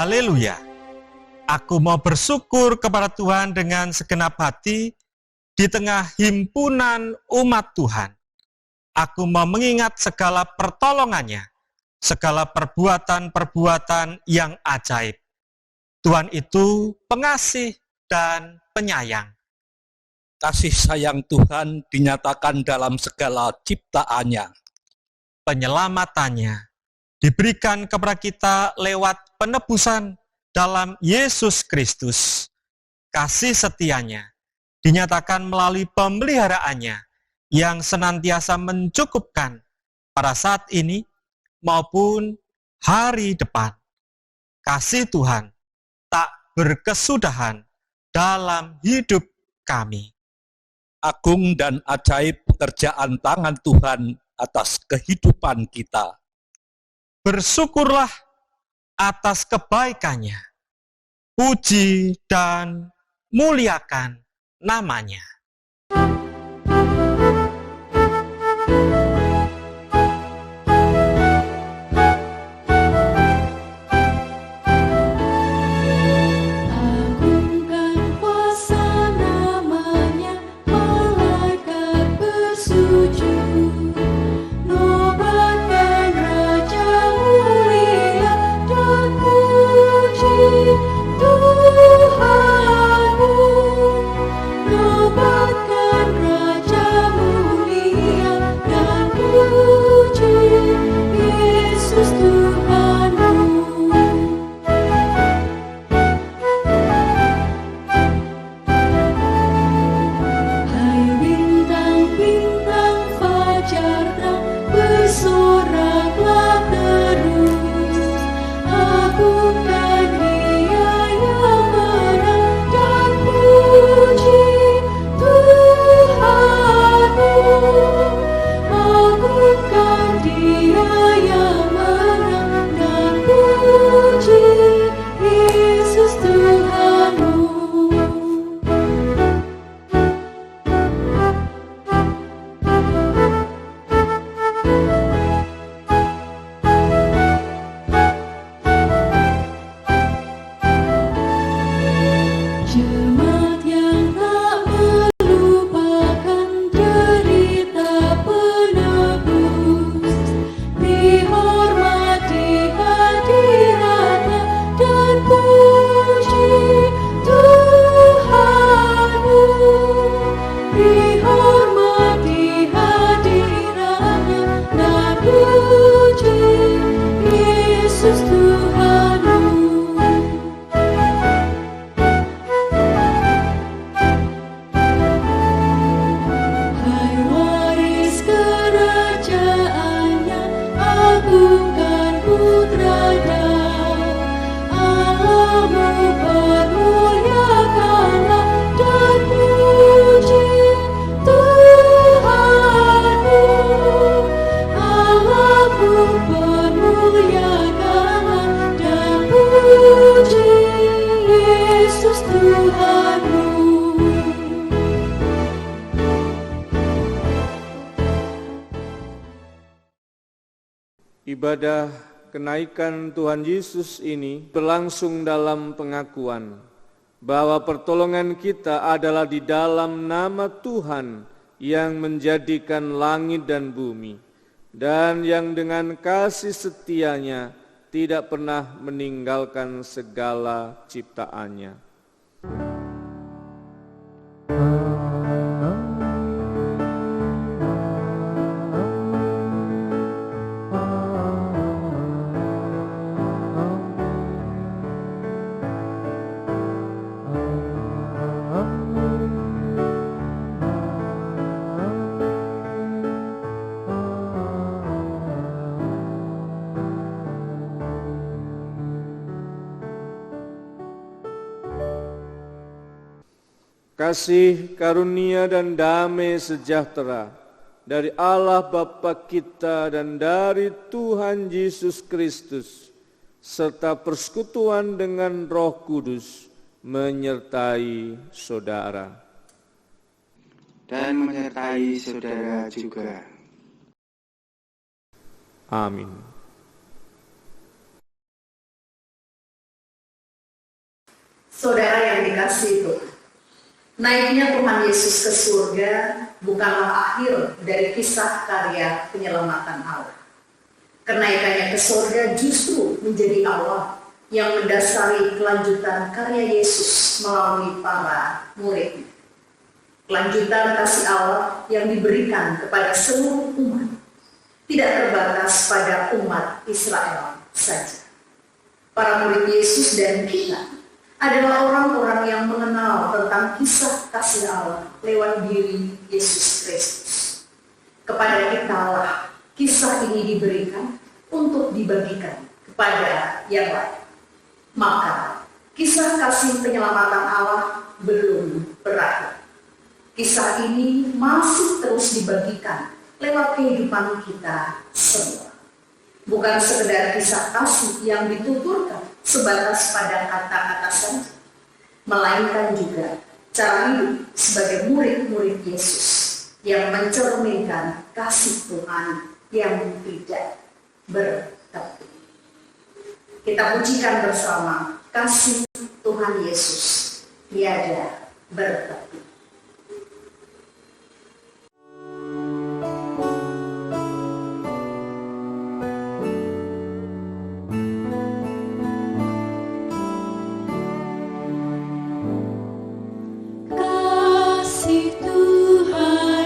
Haleluya. Aku mau bersyukur kepada Tuhan dengan segenap hati di tengah himpunan umat Tuhan. Aku mau mengingat segala pertolongannya, segala perbuatan-perbuatan yang ajaib. Tuhan itu pengasih dan penyayang. Kasih sayang Tuhan dinyatakan dalam segala ciptaannya. Penyelamatannya diberikan kepada kita lewat penebusan dalam Yesus Kristus. Kasih setianya dinyatakan melalui pemeliharaannya yang senantiasa mencukupkan pada saat ini maupun hari depan. Kasih Tuhan tak berkesudahan dalam hidup kami. Agung dan ajaib pekerjaan tangan Tuhan atas kehidupan kita. Bersyukurlah atas kebaikannya, puji dan muliakan namanya. Ibadah kenaikan Tuhan Yesus ini berlangsung dalam pengakuan bahwa pertolongan kita adalah di dalam nama Tuhan yang menjadikan langit dan bumi, dan yang dengan kasih setianya tidak pernah meninggalkan segala ciptaannya. Kasih, karunia, dan damai sejahtera dari Allah Bapa kita dan dari Tuhan Yesus Kristus, serta persekutuan dengan Roh Kudus menyertai saudara. Dan menyertai saudara juga. Amin. Saudara yang dikasihi Tuhan, naiknya Tuhan Yesus ke surga bukanlah akhir dari kisah karya penyelamatan Allah. Kenaikannya ke surga justru menjadi awal yang mendasari kelanjutan karya Yesus melalui para murid. Kelanjutan kasih Allah yang diberikan kepada seluruh umat, tidak terbatas pada umat Israel saja. Para murid Yesus dan kita adalah orang-orang yang mengenal tentang kisah kasih Allah lewat diri Yesus Kristus. Kepada kita lah kisah ini diberikan untuk dibagikan kepada yang lain. Maka kisah kasih penyelamatan Allah belum berakhir. Kisah ini masih terus dibagikan lewat kehidupan kita semua. Bukan sekedar kisah kasih yang dituturkan sebatas pada kata-kata saja, melainkan juga cara hidup sebagai murid-murid Yesus yang mencerminkan kasih Tuhan yang tidak bertepi. Kita pujikan bersama kasih Tuhan Yesus tiada bertepi. Pengharapan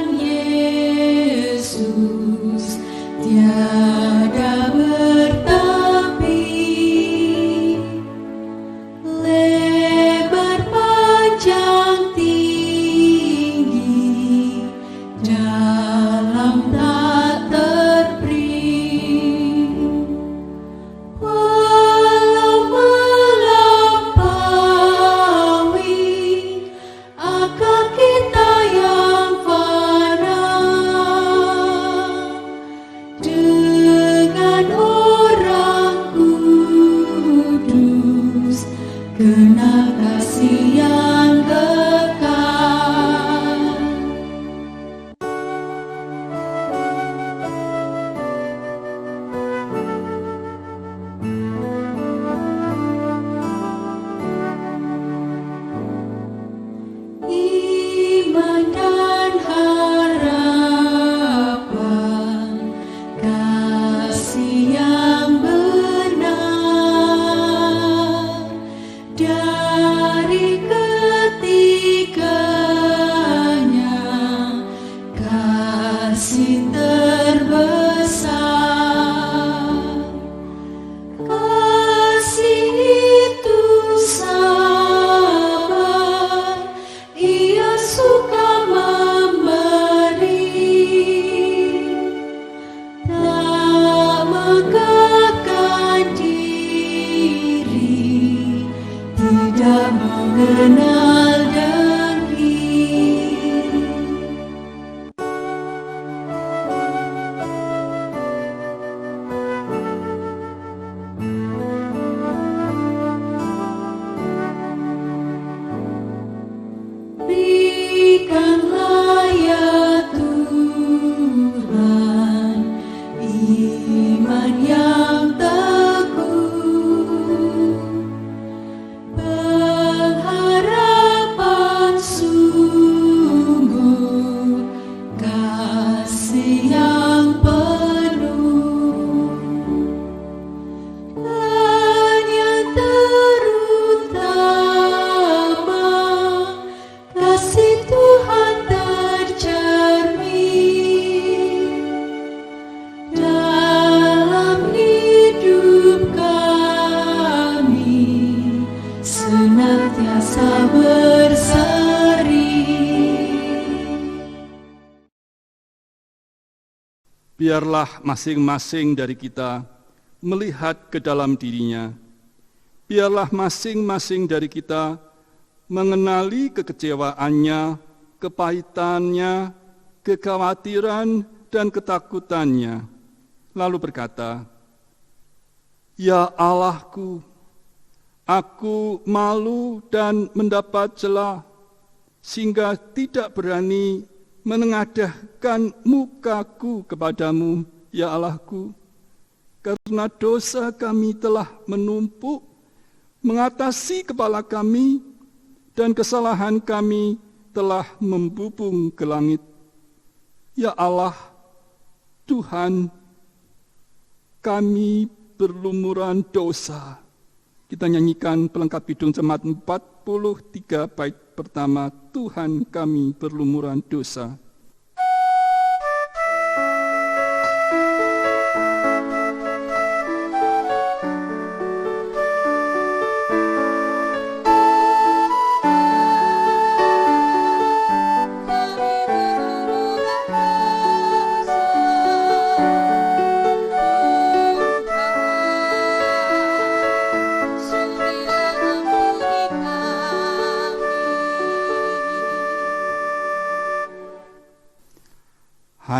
biarlah masing-masing dari kita melihat ke dalam dirinya. Biarlah masing-masing dari kita mengenali kekecewaannya, kepahitannya, kekhawatiran, dan ketakutannya. Lalu berkata, "Ya Allahku, aku malu dan mendapat celah, sehingga tidak berani menengadahkan mukaku kepadamu, ya Allahku. Karena dosa kami telah menumpuk, mengatasi kepala kami, dan kesalahan kami telah membubung ke langit. Ya Allah, Tuhan, kami berlumuran dosa." Kita nyanyikan pelengkap Kidung Jemaat 43 bait pertama, Tuhan kami berlumuran dosa.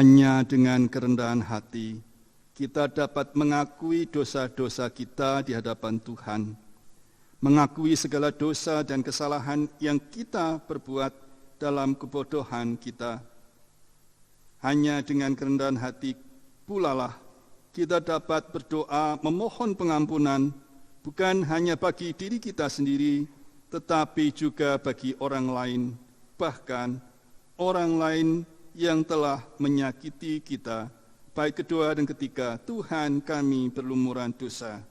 Hanya dengan kerendahan hati, kita dapat mengakui dosa-dosa kita di hadapan Tuhan, mengakui segala dosa dan kesalahan yang kita perbuat dalam kebodohan kita. Hanya dengan kerendahan hati pula lah kita dapat berdoa memohon pengampunan, bukan hanya bagi diri kita sendiri, tetapi juga bagi orang lain, bahkan orang lain yang telah menyakiti kita. Bait kedua dan ketiga, Tuhan kami berlumuran dosa.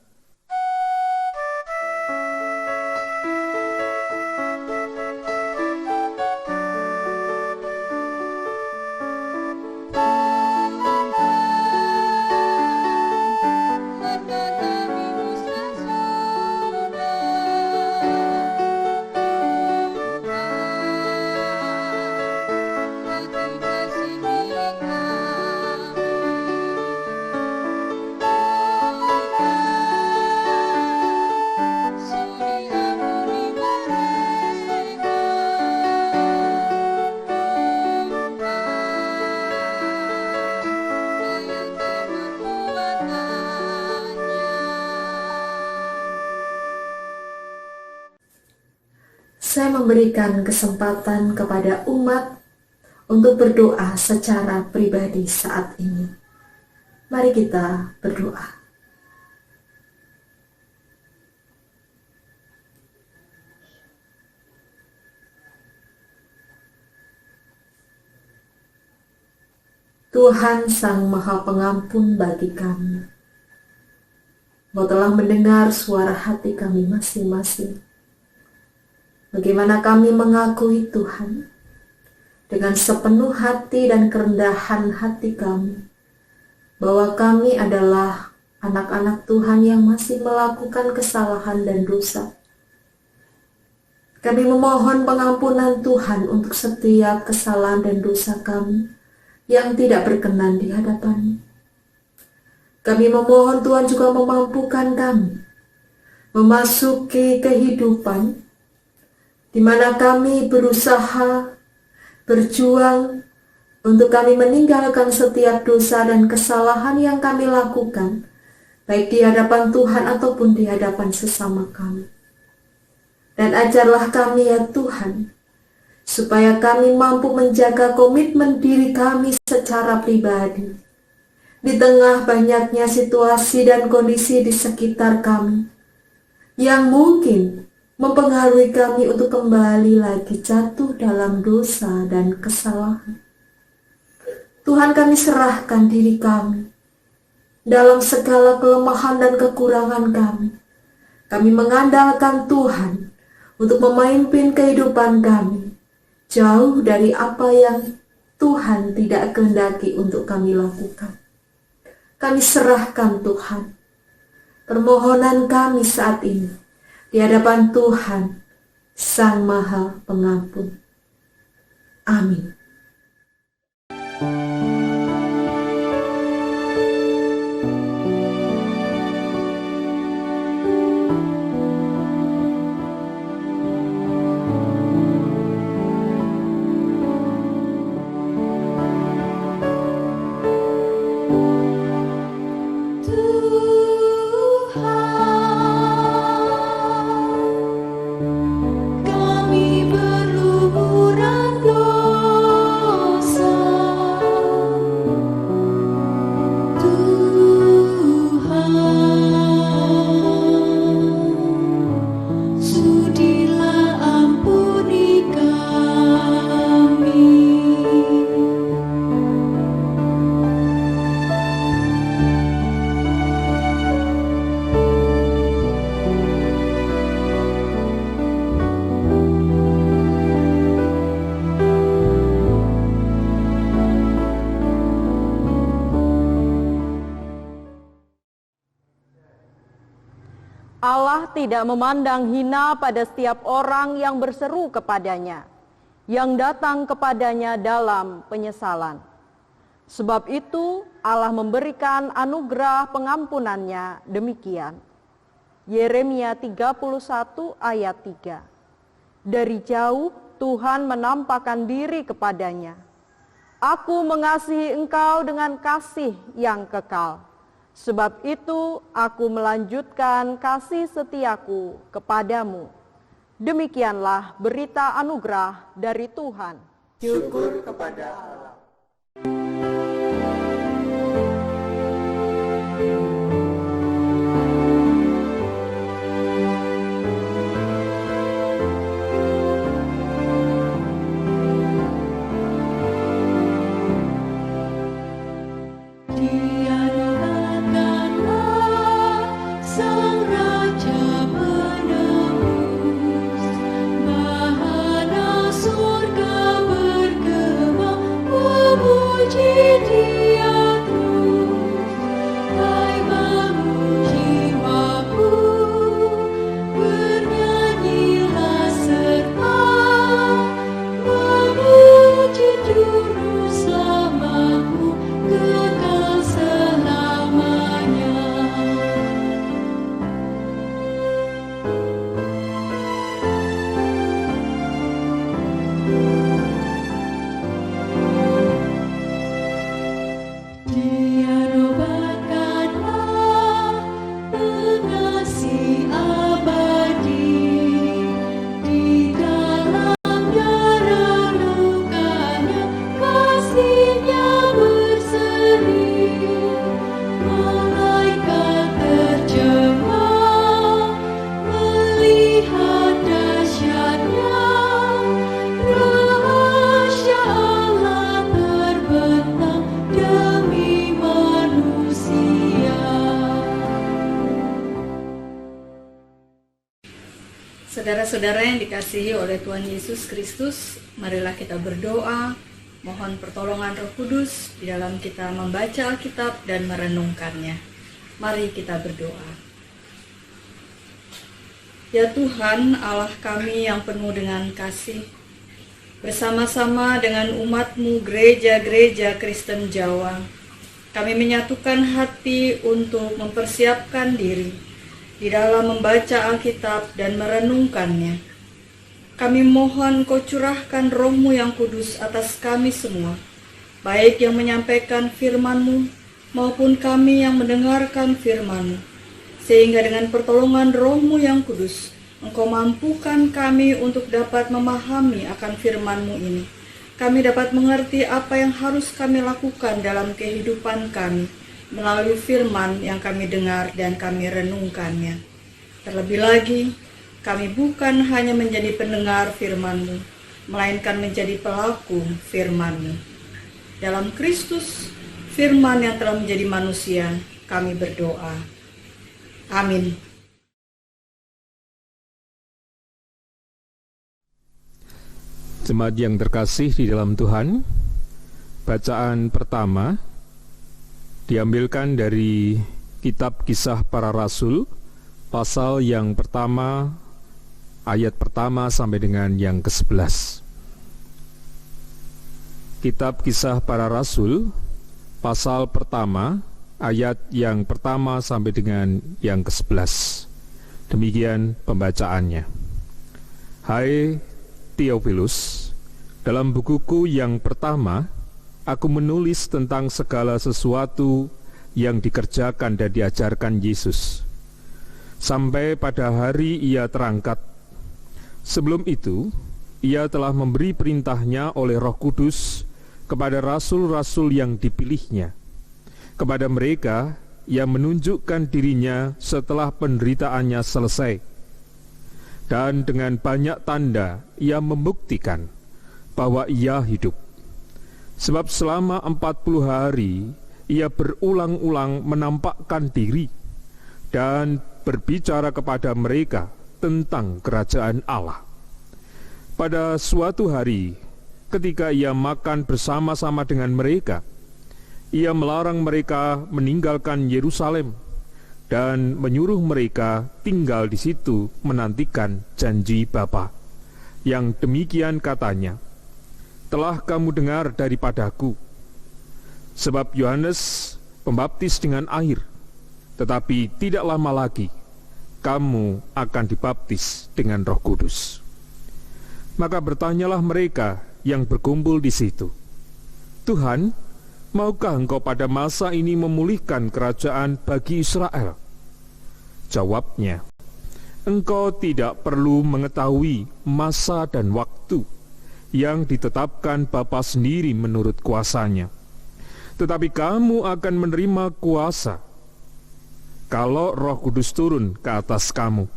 Saya memberikan kesempatan kepada umat untuk berdoa secara pribadi saat ini. Mari kita berdoa. Tuhan Sang Maha Pengampun bagi kami, Engkau telah mendengar suara hati kami masing-masing. Bagaimana kami mengakui Tuhan dengan sepenuh hati dan kerendahan hati kami, bahwa kami adalah anak-anak Tuhan yang masih melakukan kesalahan dan dosa. Kami memohon pengampunan Tuhan untuk setiap kesalahan dan dosa kami yang tidak berkenan di hadapan-Mu. Kami memohon Tuhan juga memampukan kami memasuki kehidupan di mana kami berusaha, berjuang untuk kami meninggalkan setiap dosa dan kesalahan yang kami lakukan, baik di hadapan Tuhan ataupun di hadapan sesama kami. Dan ajarlah kami ya Tuhan, supaya kami mampu menjaga komitmen diri kami secara pribadi, di tengah banyaknya situasi dan kondisi di sekitar kami, yang mungkin mempengaruhi kami untuk kembali lagi jatuh dalam dosa dan kesalahan. Tuhan, kami serahkan diri kami dalam segala kelemahan dan kekurangan kami. Kami mengandalkan Tuhan untuk memimpin kehidupan kami jauh dari apa yang Tuhan tidak kehendaki untuk kami lakukan. Kami serahkan Tuhan permohonan kami saat ini di hadapan Tuhan Sang Maha Pengampun. Amin. Allah tidak memandang hina pada setiap orang yang berseru kepadanya, yang datang kepadanya dalam penyesalan. Sebab itu Allah memberikan anugerah pengampunannya demikian. Yeremia 31 ayat 3. Dari jauh Tuhan menampakkan diri kepadanya. Aku mengasihi engkau dengan kasih yang kekal. Sebab itu aku melanjutkan kasih setiaku kepadamu. Demikianlah berita anugerah dari Tuhan. Syukur kepada Allah. Saudara-saudara yang dikasihi oleh Tuhan Yesus Kristus, marilah kita berdoa, mohon pertolongan Roh Kudus di dalam kita membaca Alkitab dan merenungkannya. Mari kita berdoa. Ya Tuhan, Allah kami yang penuh dengan kasih, bersama-sama dengan umat-Mu gereja-gereja Kristen Jawa, kami menyatukan hati untuk mempersiapkan diri di dalam membaca Alkitab dan merenungkannya. Kami mohon Kau curahkan Roh-Mu yang kudus atas kami semua, baik yang menyampaikan firman-Mu maupun kami yang mendengarkan firman-Mu, sehingga dengan pertolongan Roh-Mu yang kudus, Engkau mampukan kami untuk dapat memahami akan firman-Mu ini. Kami dapat mengerti apa yang harus kami lakukan dalam kehidupan kami, melalui firman yang kami dengar dan kami renungkannya. Terlebih lagi, kami bukan hanya menjadi pendengar firman-Mu, melainkan menjadi pelaku firman-Mu. Dalam Kristus, firman yang telah menjadi manusia, kami berdoa. Amin. Jemaat yang terkasih di dalam Tuhan, bacaan pertama diambilkan dari Kitab Kisah Para Rasul, pasal yang pertama, ayat pertama sampai dengan yang ke-11. Kitab Kisah Para Rasul, pasal pertama, ayat yang pertama sampai dengan yang ke-11. Demikian pembacaannya. Hai Theophilus, dalam bukuku yang pertama, aku menulis tentang segala sesuatu yang dikerjakan dan diajarkan Yesus, sampai pada hari Ia terangkat. Sebelum itu, Ia telah memberi perintahnya oleh Roh Kudus kepada rasul-rasul yang dipilihnya. Kepada mereka, Ia menunjukkan dirinya setelah penderitaannya selesai. Dan dengan banyak tanda, Ia membuktikan bahwa Ia hidup. Sebab selama 40 hari, Ia berulang-ulang menampakkan diri dan berbicara kepada mereka tentang kerajaan Allah. Pada suatu hari, ketika Ia makan bersama-sama dengan mereka, Ia melarang mereka meninggalkan Yerusalem, dan menyuruh mereka tinggal di situ menantikan janji Bapa. Yang demikian katanya, telah kamu dengar daripadaku, sebab Yohanes pembaptis dengan air, tetapi tidak lama lagi kamu akan dibaptis dengan Roh Kudus. Maka bertanyalah mereka yang berkumpul di situ, Tuhan, maukah engkau pada masa ini memulihkan kerajaan bagi Israel? Jawabnya, engkau tidak perlu mengetahui masa dan waktu yang ditetapkan Bapa sendiri menurut kuasanya. Tetapi kamu akan menerima kuasa kalau Roh Kudus turun ke atas kamu,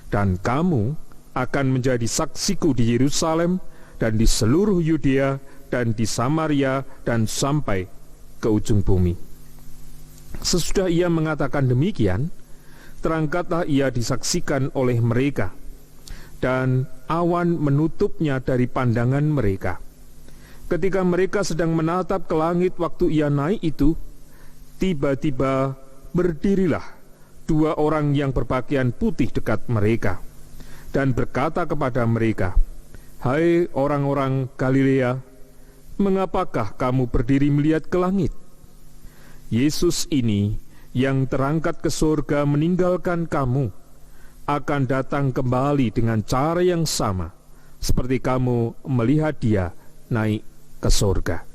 dan kamu akan menjadi saksiku di Yerusalem dan di seluruh Yudea dan di Samaria dan sampai ke ujung bumi. Sesudah ia mengatakan demikian, terangkatlah ia disaksikan oleh mereka, dan awan menutupnya dari pandangan mereka. Ketika mereka sedang menatap ke langit waktu ia naik itu, tiba-tiba berdirilah 2 orang yang berpakaian putih dekat mereka, dan berkata kepada mereka, Hai orang-orang Galilea, mengapakah kamu berdiri melihat ke langit? Yesus ini yang terangkat ke surga meninggalkan kamu, akan datang kembali dengan cara yang sama, seperti kamu melihat dia naik ke surga.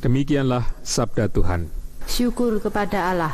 Demikianlah sabda Tuhan. Syukur kepada Allah.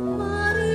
Mari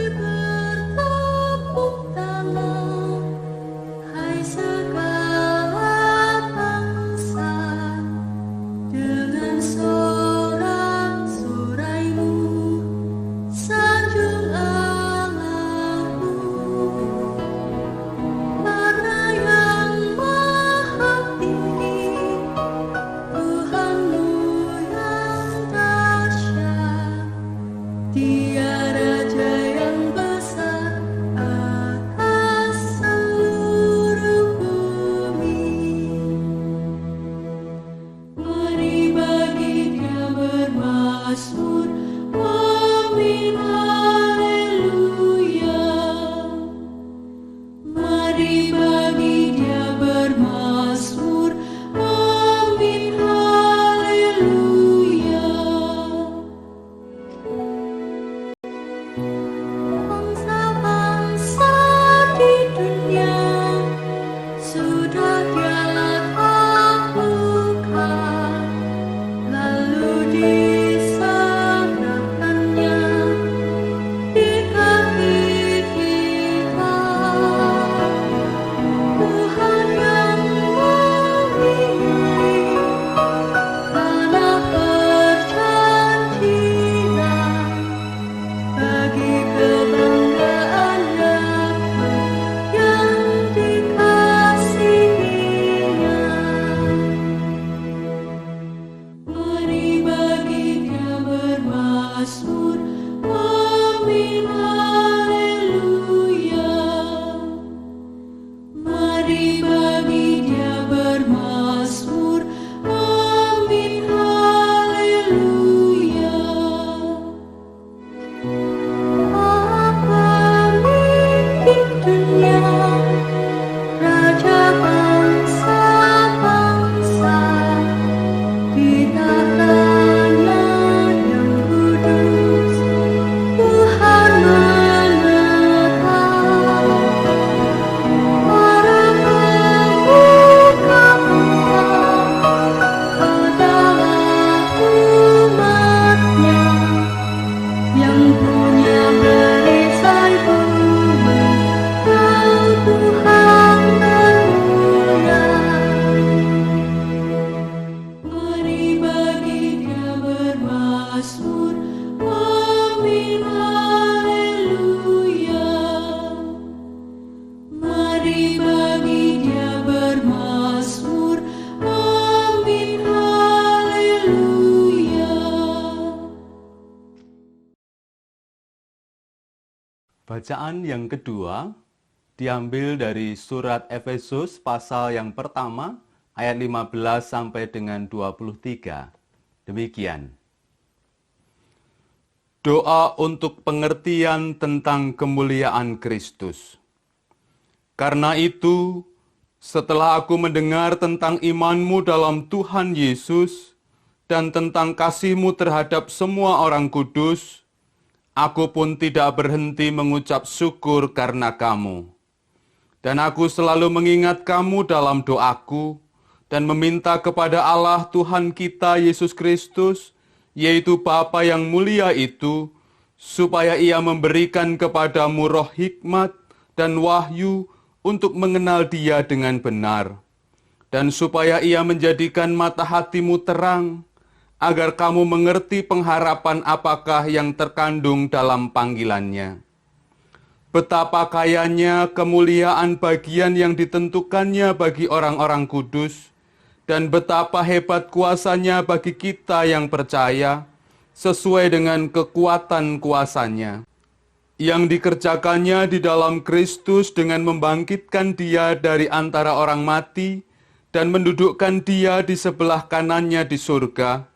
Bacaan yang kedua diambil dari surat Efesus pasal yang pertama ayat 15 sampai dengan 23. Demikian. Doa untuk pengertian tentang kemuliaan Kristus. Karena itu, setelah aku mendengar tentang imanmu dalam Tuhan Yesus dan tentang kasihmu terhadap semua orang kudus, aku pun tidak berhenti mengucap syukur karena kamu. Dan aku selalu mengingat kamu dalam doaku dan meminta kepada Allah Tuhan kita Yesus Kristus, yaitu Bapa yang mulia itu, supaya Ia memberikan kepadamu roh hikmat dan wahyu untuk mengenal Dia dengan benar, dan supaya Ia menjadikan mata hatimu terang, agar kamu mengerti pengharapan apakah yang terkandung dalam panggilannya. Betapa kayanya kemuliaan bagian yang ditentukannya bagi orang-orang kudus, dan betapa hebat kuasanya bagi kita yang percaya, sesuai dengan kekuatan kuasanya, yang dikerjakannya di dalam Kristus dengan membangkitkan Dia dari antara orang mati dan mendudukkan Dia di sebelah kanannya di surga,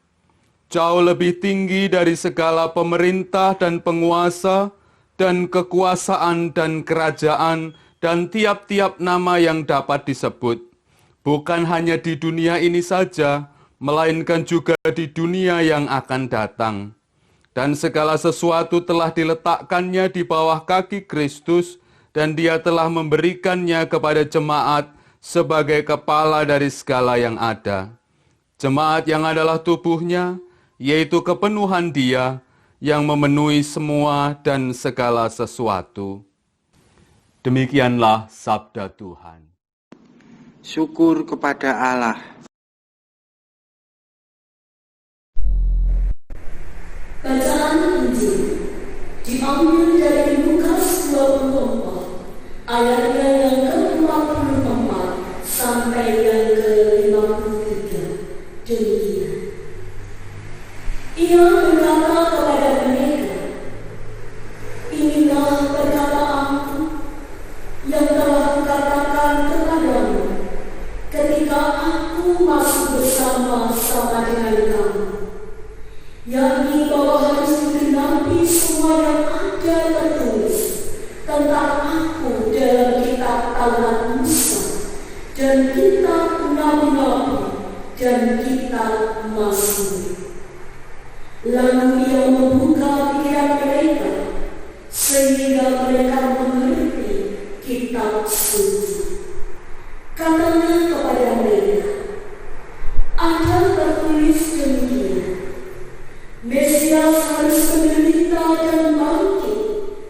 jauh lebih tinggi dari segala pemerintah dan penguasa dan kekuasaan dan kerajaan dan tiap-tiap nama yang dapat disebut, bukan hanya di dunia ini saja, melainkan juga di dunia yang akan datang. Dan segala sesuatu telah diletakkannya di bawah kaki Kristus, dan Dia telah memberikannya kepada jemaat sebagai kepala dari segala yang ada. Jemaat yang adalah tubuhnya, yaitu kepenuhan Dia, yang memenuhi semua dan segala sesuatu. Demikianlah sabda Tuhan. Syukur kepada Allah. Bacaan Injil diambil dari Lukas 24, ayatnya yang ke-44 sampai yang ke-53. Demikian. Ia berkata kepada mereka, inilah perkataanku yang telah kukatakan kepadamu ketika aku masih bersama-sama dengan kamu, yakni bahwa harus digenapi semua yang ada tertulis tentang aku dalam kitab Taurat Musa dan kitab Nabi-Nabi dan kitab Mazmur. Lalu Ia membuka pikiran mereka sehingga mereka mengerti kitab suci. Katanya kepada mereka, ada tertulis demikian, Mesias harus menderita dan bangkit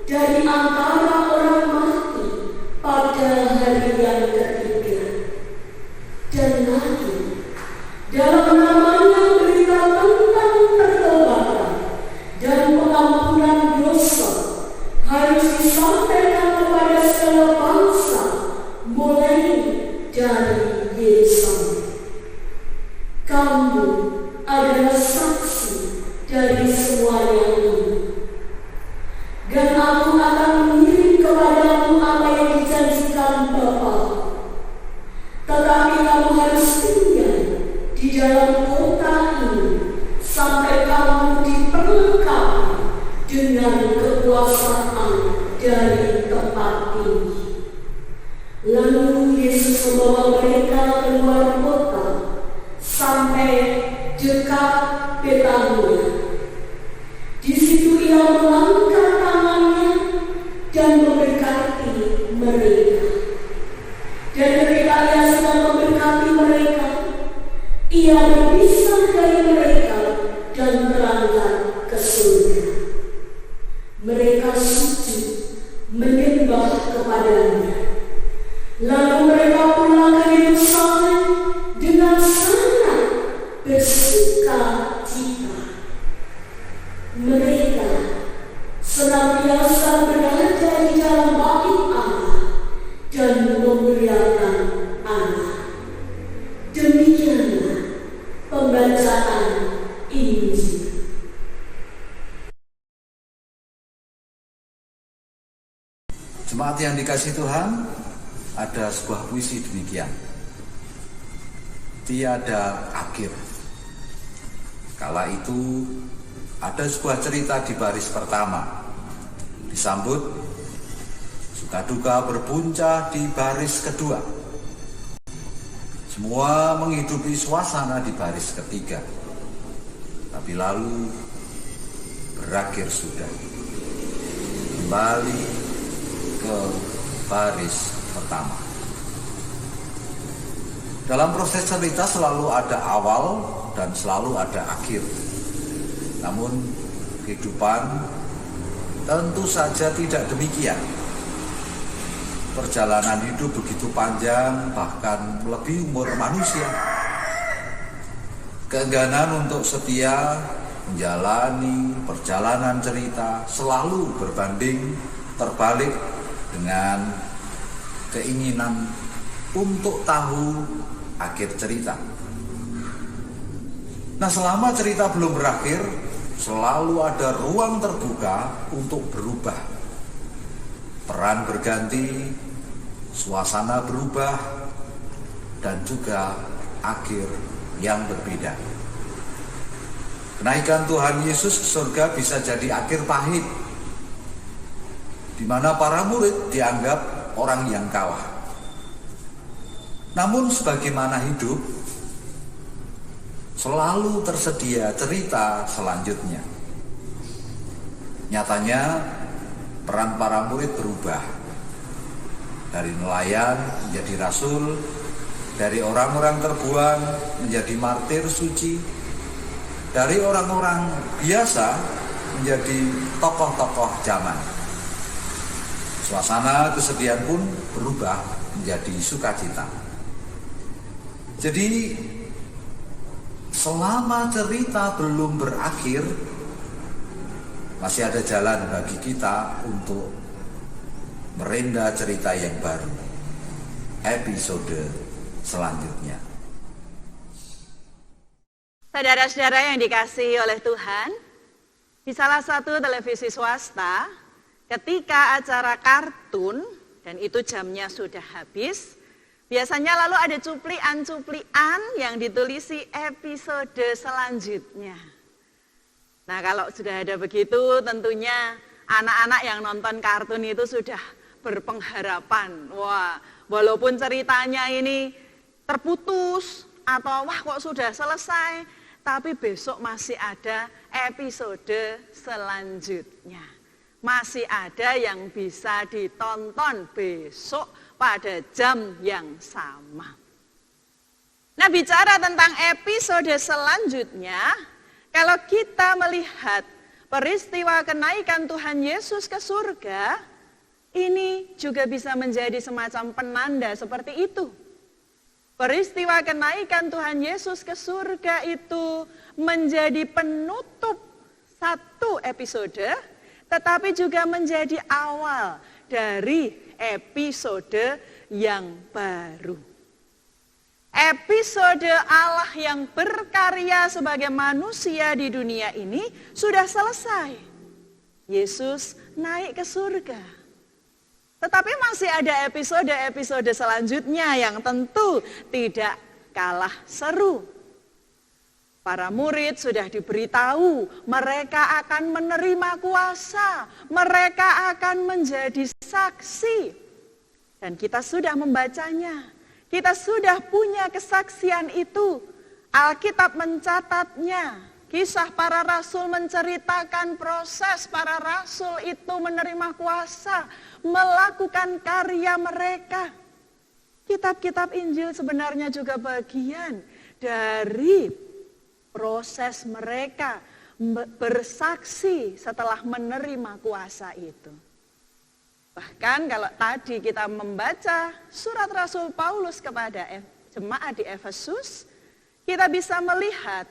dari antara orang mati pada hari yang ketiga. Dan lagi, dalam namanya berita tentang pertobatan dan pengampunan dosa harus disampaikan kepada segala bangsa, mulai dari Yerusalem. Kamu adalah saksi dari semua yang ini. Dan aku akan mengirim kepadamu apa yang dijanjikan Bapa. Tetapi kamu harus tinggal di dalam kota ini sampai kamu diperlengkapi dengan kekuasaan dari tempat ini. Lalu Yesus membawa mereka keluar kota sampai dekat Betania. Di situ Ia mengangkat tangannya dan memberkati mereka. Dan ketika Ia sedang memberkati mereka, Ia berpisah dari mereka dan berangkat ke surga. Mereka sujud menyembah kepadanya. Lalu mereka pulang ke Yerusalem dengan sangat bersuka cita. Mereka senantiasa berada di dalam bait Allah dan memuliakan Allah. Demikianlah pembacaan Injil. Jemaat yang dikasihi Tuhan, ada sebuah puisi demikian. Tiada akhir. Kala itu ada sebuah cerita di baris pertama. Disambut suka duka berpuncak di baris kedua. Semua menghidupi suasana di baris ketiga. Tapi lalu berakhir sudah. Kembali ke baris pertama. Dalam proses cerita selalu ada awal dan selalu ada akhir. Namun kehidupan tentu saja tidak demikian. Perjalanan hidup begitu panjang, bahkan melebihi umur manusia. Keengganan untuk setia menjalani perjalanan cerita selalu berbanding terbalik dengan keinginan untuk tahu akhir cerita. Nah, selama cerita belum berakhir, selalu ada ruang terbuka untuk berubah. Peran berganti, suasana berubah, dan juga akhir yang berbeda. Kenaikan Tuhan Yesus ke surga bisa jadi akhir pahit, di mana para murid dianggap orang yang kalah. Namun sebagaimana hidup, selalu tersedia cerita selanjutnya. Nyatanya peran para murid berubah. Dari nelayan menjadi rasul, dari orang-orang terbuang menjadi martir suci, dari orang-orang biasa menjadi tokoh-tokoh zaman. Suasana kesedihan pun berubah menjadi sukacita. Jadi selama cerita belum berakhir, masih ada jalan bagi kita untuk merenda cerita yang baru, episode selanjutnya. Saudara-saudara yang dikasihi oleh Tuhan, di salah satu televisi swasta, ketika acara kartun, dan itu jamnya sudah habis, biasanya lalu ada cuplian-cuplian yang ditulisi episode selanjutnya. Nah, kalau sudah ada begitu, tentunya anak-anak yang nonton kartun itu sudah berpengharapan. Wah, walaupun ceritanya ini terputus, atau wah kok sudah selesai, tapi besok masih ada episode selanjutnya. Masih ada yang bisa ditonton besok pada jam yang sama. Nah, bicara tentang episode selanjutnya, kalau kita melihat peristiwa kenaikan Tuhan Yesus ke surga, ini juga bisa menjadi semacam penanda seperti itu. Peristiwa kenaikan Tuhan Yesus ke surga itu menjadi penutup satu episode, tetapi juga menjadi awal dari episode yang baru. Episode Allah yang berkarya sebagai manusia di dunia ini sudah selesai. Yesus naik ke surga. Tetapi masih ada episode-episode selanjutnya yang tentu tidak kalah seru. Para murid sudah diberitahu mereka akan menerima kuasa, mereka akan menjadi saksi. Dan kita sudah membacanya, kita sudah punya kesaksian itu. Alkitab mencatatnya, kisah para rasul menceritakan proses para rasul itu menerima kuasa, melakukan karya mereka. Kitab-kitab Injil sebenarnya juga bagian dari proses mereka bersaksi setelah menerima kuasa itu. Bahkan kalau tadi kita membaca surat Rasul Paulus kepada jemaat di Efesus, kita bisa melihat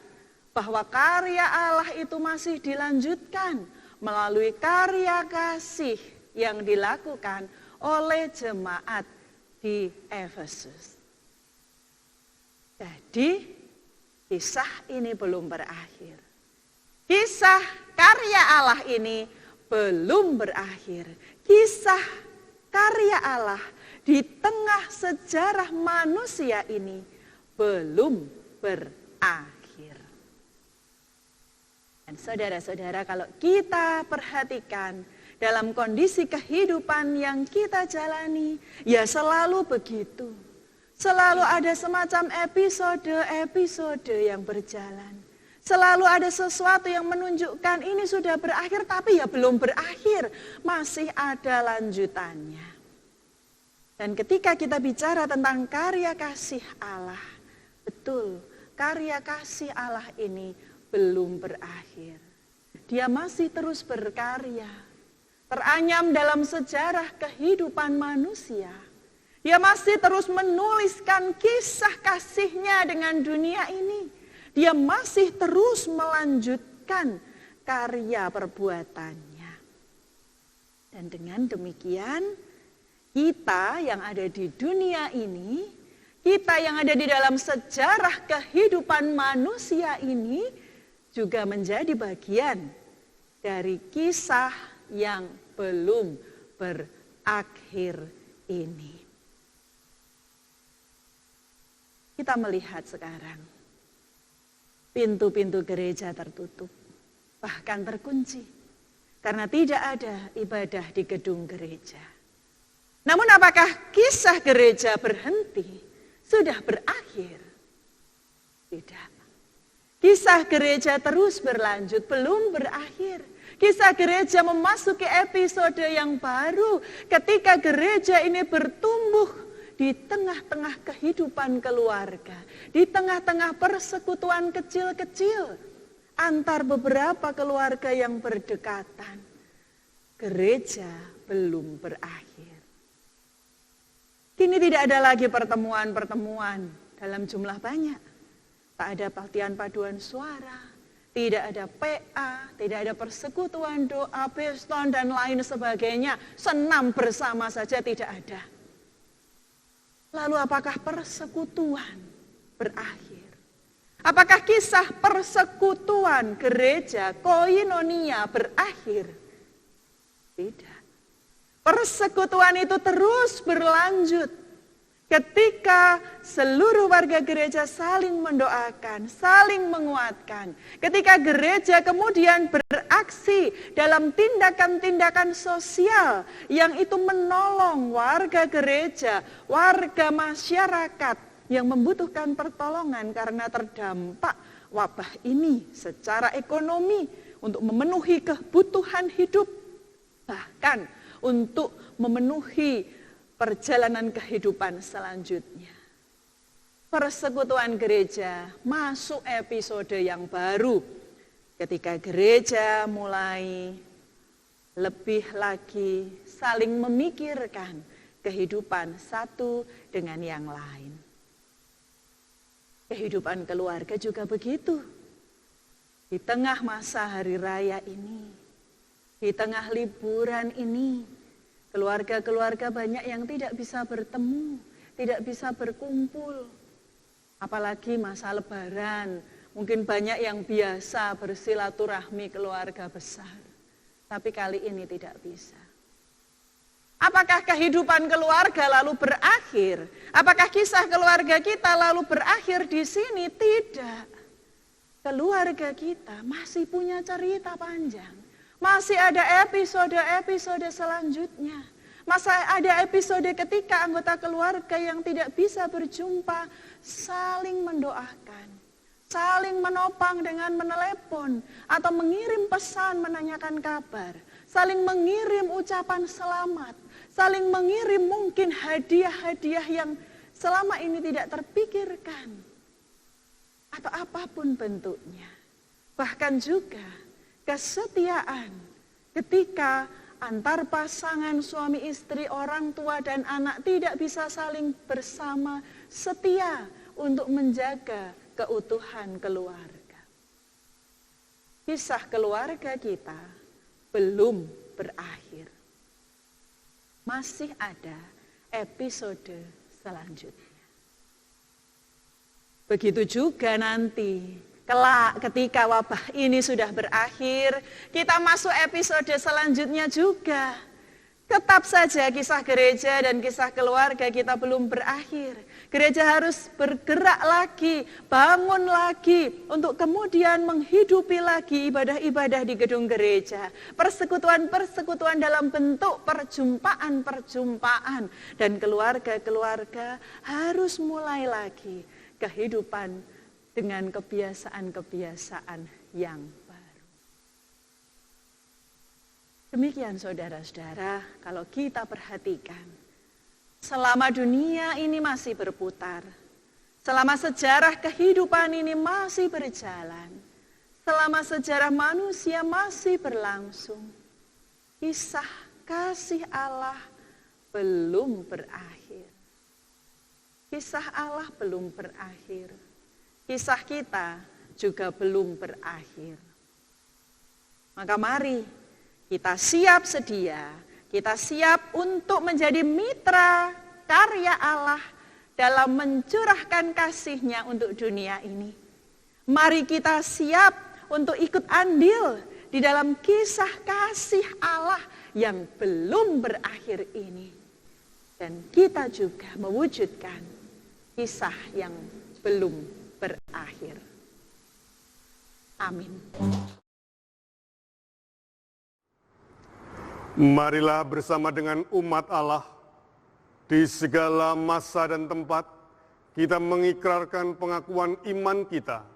bahwa karya Allah itu masih dilanjutkan melalui karya kasih yang dilakukan oleh jemaat di Efesus. Jadi kisah ini belum berakhir. Kisah karya Allah ini belum berakhir. Kisah karya Allah di tengah sejarah manusia ini belum berakhir. Dan saudara-saudara, kalau kita perhatikan dalam kondisi kehidupan yang kita jalani, ya selalu begitu. Selalu ada semacam episode-episode yang berjalan. Selalu ada sesuatu yang menunjukkan ini sudah berakhir, tapi ya belum berakhir. Masih ada lanjutannya. Dan ketika kita bicara tentang karya kasih Allah, betul, karya kasih Allah ini belum berakhir. Dia masih terus berkarya. Teranyam dalam sejarah kehidupan manusia. Dia masih terus menuliskan kisah kasihnya dengan dunia ini. Dia masih terus melanjutkan karya perbuatannya. Dan dengan demikian, kita yang ada di dunia ini, kita yang ada di dalam sejarah kehidupan manusia ini, juga menjadi bagian dari kisah yang belum berakhir ini. Kita melihat sekarang, pintu-pintu gereja tertutup, bahkan terkunci, karena tidak ada ibadah di gedung gereja. Namun apakah kisah gereja berhenti? Sudah berakhir? Tidak. Kisah gereja terus berlanjut, belum berakhir. Kisah gereja memasuki episode yang baru ketika gereja ini bertumbuh di tengah-tengah kehidupan keluarga, di tengah-tengah persekutuan kecil-kecil antar beberapa keluarga yang berdekatan. Gereja belum berakhir. Kini tidak ada lagi pertemuan-pertemuan dalam jumlah banyak. Tak ada pelatihan paduan suara, tidak ada PA, tidak ada persekutuan doa, peston dan lain sebagainya. Senam bersama saja tidak ada. Lalu apakah persekutuan berakhir? Apakah kisah persekutuan gereja koinonia berakhir? Tidak. Persekutuan itu terus berlanjut ketika seluruh warga gereja saling mendoakan, saling menguatkan. Ketika gereja kemudian beraksi dalam tindakan-tindakan sosial yang itu menolong warga gereja, warga masyarakat yang membutuhkan pertolongan karena terdampak wabah ini secara ekonomi untuk memenuhi kebutuhan hidup, bahkan untuk memenuhi perjalanan kehidupan selanjutnya. Persekutuan gereja masuk episode yang baru ketika gereja mulai lebih lagi saling memikirkan kehidupan satu dengan yang lain. Kehidupan keluarga juga begitu. Di tengah masa hari raya ini, di tengah liburan ini, keluarga-keluarga banyak yang tidak bisa bertemu, tidak bisa berkumpul. Apalagi masa lebaran, mungkin banyak yang biasa bersilaturahmi keluarga besar. Tapi kali ini tidak bisa. Apakah kehidupan keluarga lalu berakhir? Apakah kisah keluarga kita lalu berakhir di sini? Tidak. Keluarga kita masih punya cerita panjang. Masih ada episode-episode selanjutnya. Masih ada episode ketika anggota keluarga yang tidak bisa berjumpa saling mendoakan, saling menopang dengan menelepon atau mengirim pesan menanyakan kabar, saling mengirim ucapan selamat, saling mengirim mungkin hadiah-hadiah yang selama ini tidak terpikirkan atau apapun bentuknya. Bahkan juga kesetiaan ketika antar pasangan suami istri, orang tua dan anak tidak bisa saling bersama, setia untuk menjaga keutuhan keluarga. Kisah keluarga kita belum berakhir. Masih ada episode selanjutnya. Begitu juga nanti kelak ketika wabah ini sudah berakhir, kita masuk episode selanjutnya juga. Tetap saja kisah gereja dan kisah keluarga kita belum berakhir. Gereja harus bergerak lagi, bangun lagi, untuk kemudian menghidupi lagi ibadah-ibadah di gedung gereja. Persekutuan-persekutuan dalam bentuk perjumpaan-perjumpaan. Dan keluarga-keluarga harus mulai lagi kehidupan dengan kebiasaan-kebiasaan yang baru. Demikian saudara-saudara, kalau kita perhatikan, selama dunia ini masih berputar, selama sejarah kehidupan ini masih berjalan, selama sejarah manusia masih berlangsung, kisah kasih Allah belum berakhir. Kisah Allah belum berakhir. Kisah kita juga belum berakhir. Maka mari kita siap sedia, kita siap untuk menjadi mitra karya Allah dalam mencurahkan kasih-Nya untuk dunia ini. Mari kita siap untuk ikut andil di dalam kisah kasih Allah yang belum berakhir ini. Dan kita juga mewujudkan kisah yang belum berakhir. Amin. Marilah bersama dengan umat Allah di segala masa dan tempat kita mengikrarkan pengakuan iman kita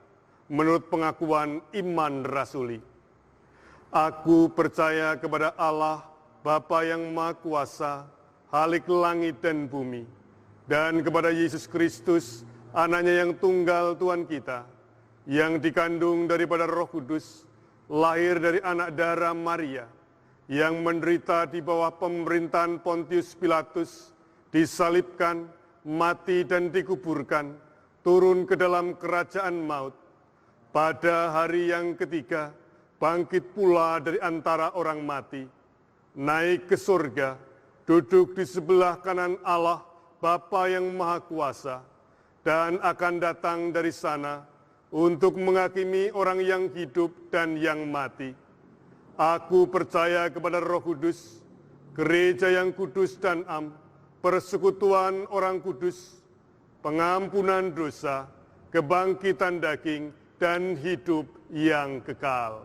menurut pengakuan iman rasuli. Aku percaya kepada Allah, Bapa yang Maha Kuasa, Khalik langit dan bumi, dan kepada Yesus Kristus, Anaknya yang tunggal Tuhan kita, yang dikandung daripada Roh Kudus, lahir dari anak darah Maria, yang menderita di bawah pemerintahan Pontius Pilatus, disalibkan, mati dan dikuburkan, turun ke dalam kerajaan maut. Pada hari yang ketiga, bangkit pula dari antara orang mati, naik ke surga, duduk di sebelah kanan Allah, Bapa yang Maha Kuasa, dan akan datang dari sana untuk menghakimi orang yang hidup dan yang mati. Aku percaya kepada Roh Kudus, gereja yang kudus dan am, persekutuan orang kudus, pengampunan dosa, kebangkitan daging, dan hidup yang kekal.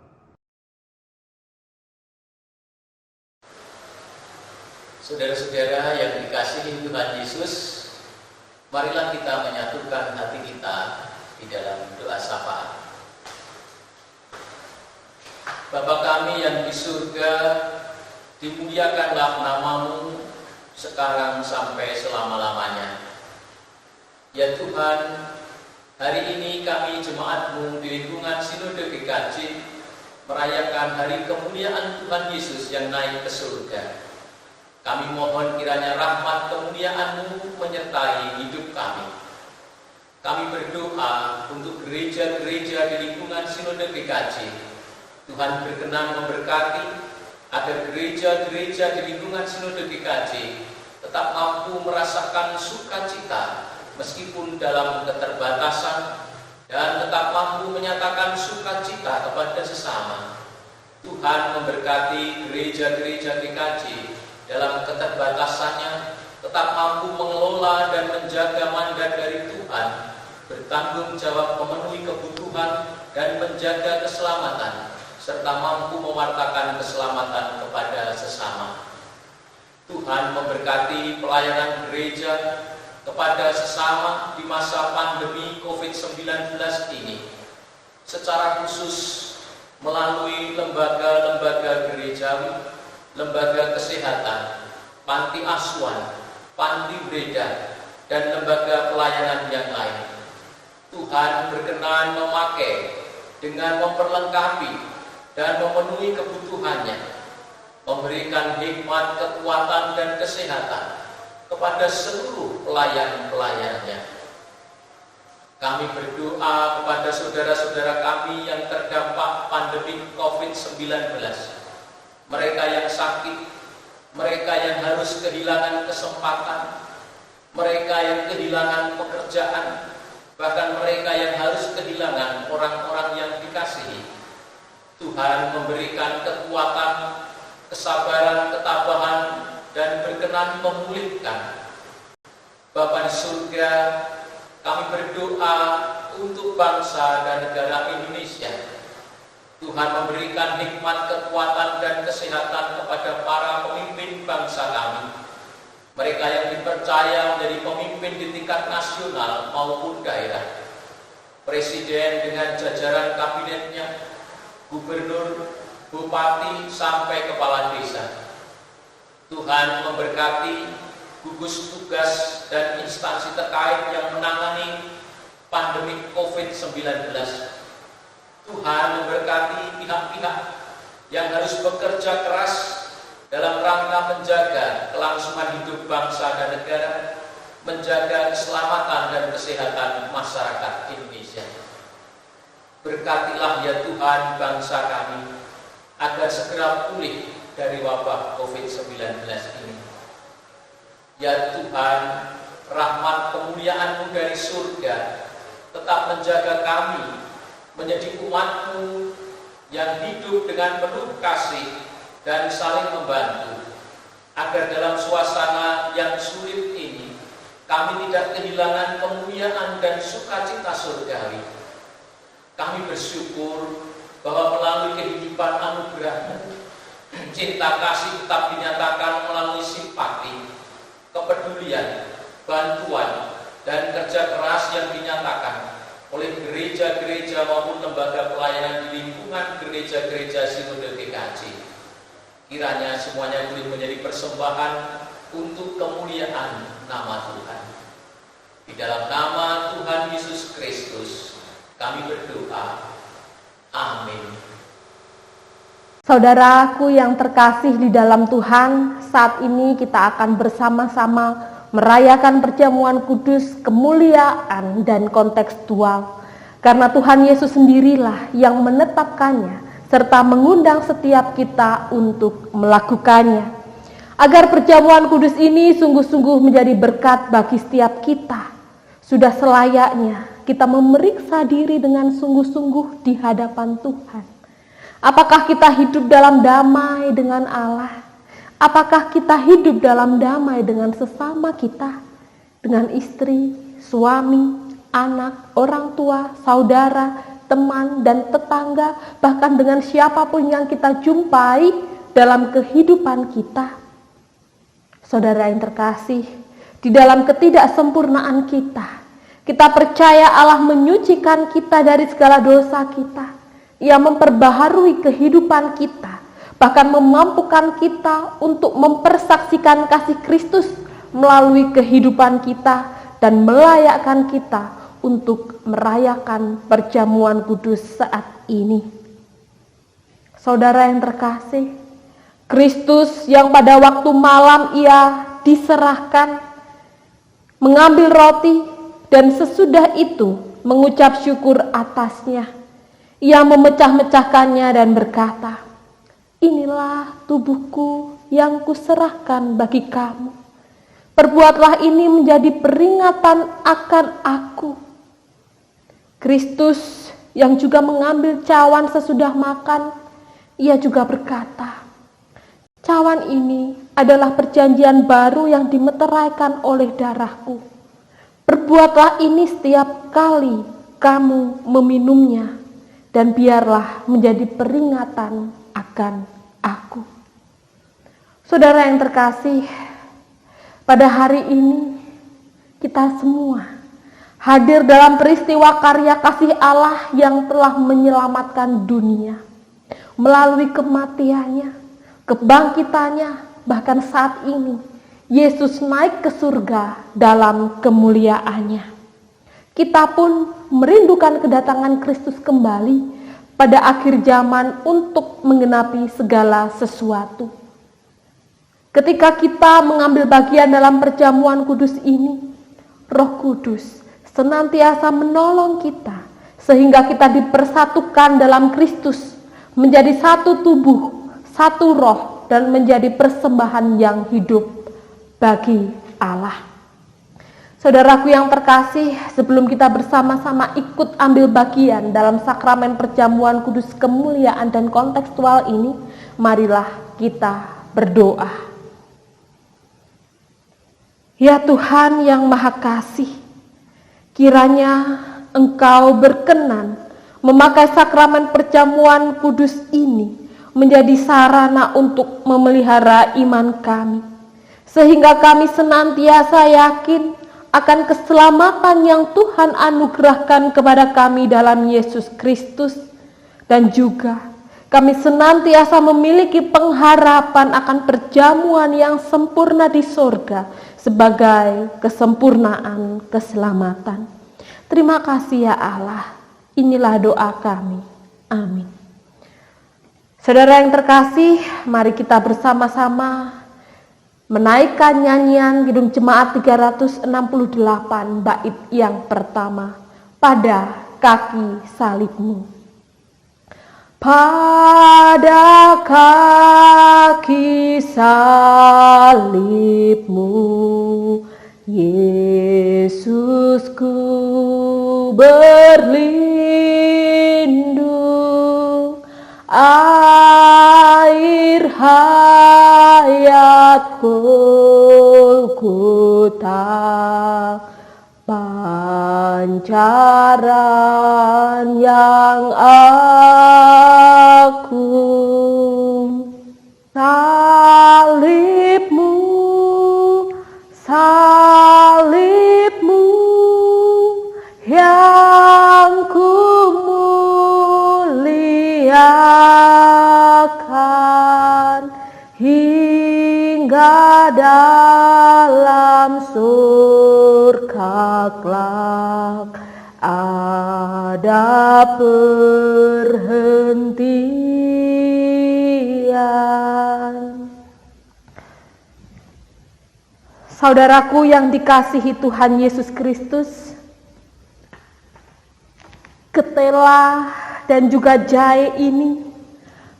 Saudara-saudara yang dikasihi Tuhan Yesus, marilah kita menyatukan hati kita di dalam doa syafaat. Bapa kami yang di surga, dimuliakanlah namamu sekarang sampai selama-lamanya. Ya Tuhan, hari ini kami jemaatmu di lingkungan Sinode GKJ merayakan hari kemuliaan Tuhan Yesus yang naik ke surga. Kami mohon kiranya rahmat kemuliaan-Mu menyertai hidup kami. Kami berdoa untuk gereja-gereja di lingkungan Sinode GKJ. Tuhan berkenan memberkati agar gereja-gereja di lingkungan Sinode GKJ tetap mampu merasakan sukacita meskipun dalam keterbatasan dan tetap mampu menyatakan sukacita kepada sesama. Tuhan memberkati gereja-gereja GKJ dalam keterbatasannya tetap mampu mengelola dan menjaga mandat dari Tuhan, bertanggung jawab memenuhi kebutuhan dan menjaga keselamatan, serta mampu mewartakan keselamatan kepada sesama. Tuhan memberkati pelayanan gereja kepada sesama di masa pandemi COVID-19 ini, secara khusus melalui lembaga-lembaga gerejawi, lembaga kesehatan, panti asuhan, panti breda, dan lembaga pelayanan yang lain. Tuhan berkenan memakai dengan memperlengkapi dan memenuhi kebutuhannya, memberikan hikmat, kekuatan, dan kesehatan kepada seluruh pelayan-pelayannya. Kami berdoa kepada saudara-saudara kami yang terdampak pandemi COVID-19, mereka yang sakit, mereka yang harus kehilangan kesempatan, mereka yang kehilangan pekerjaan, bahkan mereka yang harus kehilangan orang-orang yang dikasihi. Tuhan memberikan kekuatan, kesabaran, ketabahan, berkenan memulihkan. Bapa di surga, kami berdoa untuk bangsa dan negara Indonesia. Tuhan memberikan hikmat, kekuatan, dan kesehatan kepada para pemimpin bangsa kami. Mereka yang dipercaya menjadi pemimpin di tingkat nasional maupun daerah. Presiden dengan jajaran kabinetnya, gubernur, bupati, sampai kepala desa. Tuhan memberkati gugus tugas dan instansi terkait yang menangani pandemi COVID-19. Tuhan memberkati pihak-pihak yang harus bekerja keras dalam rangka menjaga kelangsungan hidup bangsa dan negara, menjaga keselamatan dan kesehatan masyarakat Indonesia. Berkatilah ya Tuhan bangsa kami, agar segera pulih dari wabah COVID-19 ini. Ya Tuhan, rahmat kemuliaan-Mu dari surga tetap menjaga kami menjadi umat-Mu yang hidup dengan penuh kasih dan saling membantu, agar dalam suasana yang sulit ini kami tidak kehilangan kemuliaan dan sukacita surgawi. Kami bersyukur bahwa melalui kehidupan anugerah-Mu, cinta kasih tetap dinyatakan melalui simpati, kepedulian, bantuan, dan kerja keras yang dinyatakan oleh gereja-gereja maupun lembaga pelayanan di lingkungan gereja-gereja Sinode GKJ. Kiranya semuanya boleh menjadi persembahan untuk kemuliaan nama Tuhan. Di dalam nama Tuhan Yesus Kristus kami berdoa. Amin. Saudaraku yang terkasih di dalam Tuhan, saat ini kita akan bersama-sama merayakan perjamuan kudus, kemuliaan, dan kontekstual. Karena Tuhan Yesus sendirilah yang menetapkannya, serta mengundang setiap kita untuk melakukannya. Agar perjamuan kudus ini sungguh-sungguh menjadi berkat bagi setiap kita. Sudah selayaknya kita memeriksa diri dengan sungguh-sungguh di hadapan Tuhan. Apakah kita hidup dalam damai dengan Allah? Apakah kita hidup dalam damai dengan sesama kita? Dengan istri, suami, anak, orang tua, saudara, teman, dan tetangga, bahkan dengan siapapun yang kita jumpai dalam kehidupan kita. Saudara yang terkasih, di dalam ketidaksempurnaan kita percaya Allah menyucikan kita dari segala dosa kita. Ia memperbaharui kehidupan kita, bahkan memampukan kita untuk mempersaksikan kasih Kristus melalui kehidupan kita dan melayakkan kita untuk merayakan perjamuan kudus saat ini. Saudara yang terkasih, Kristus yang pada waktu malam ia diserahkan, mengambil roti dan sesudah itu mengucap syukur atasnya. Ia memecah-mecahkannya dan berkata, "Inilah tubuhku yang kuserahkan bagi kamu. Perbuatlah ini menjadi peringatan akan aku." Kristus yang juga mengambil cawan sesudah makan, ia juga berkata, "Cawan ini adalah perjanjian baru yang dimeteraikan oleh darahku. Perbuatlah ini setiap kali kamu meminumnya, dan biarlah menjadi peringatan akan aku." Saudara yang terkasih, pada hari ini kita semua hadir dalam peristiwa karya kasih Allah yang telah menyelamatkan dunia. Melalui kematiannya, kebangkitannya, bahkan saat ini Yesus naik ke surga dalam kemuliaannya. Kita pun merindukan kedatangan Kristus kembali pada akhir zaman untuk menggenapi segala sesuatu. Ketika kita mengambil bagian dalam perjamuan kudus ini, Roh Kudus senantiasa menolong kita sehingga kita dipersatukan dalam Kristus menjadi satu tubuh, satu roh, dan menjadi persembahan yang hidup bagi Allah. Saudaraku yang terkasih, sebelum kita bersama-sama ikut ambil bagian dalam sakramen perjamuan kudus kemuliaan dan kontekstual ini, marilah kita berdoa. Ya Tuhan yang Maha Kasih, kiranya Engkau berkenan memakai sakramen perjamuan kudus ini menjadi sarana untuk memelihara iman kami, sehingga kami senantiasa yakin akan keselamatan yang Tuhan anugerahkan kepada kami dalam Yesus Kristus, dan juga kami senantiasa memiliki pengharapan akan perjamuan yang sempurna di sorga sebagai kesempurnaan keselamatan. Terima kasih ya Allah, inilah doa kami. Amin. Saudara yang terkasih, mari kita bersama-sama menaikkan nyanyian Kidung Jemaat 368 bait yang pertama, Pada Kaki Salibmu. Pada kaki salibmu, Yesusku berlindung, air hayat Golgota, pancaran yang agung. Salibmu, salibmu yang kumuliakan hingga dalam surga kelak ada perhentian. Saudaraku yang dikasihi Tuhan Yesus Kristus, ketela dan juga jahe ini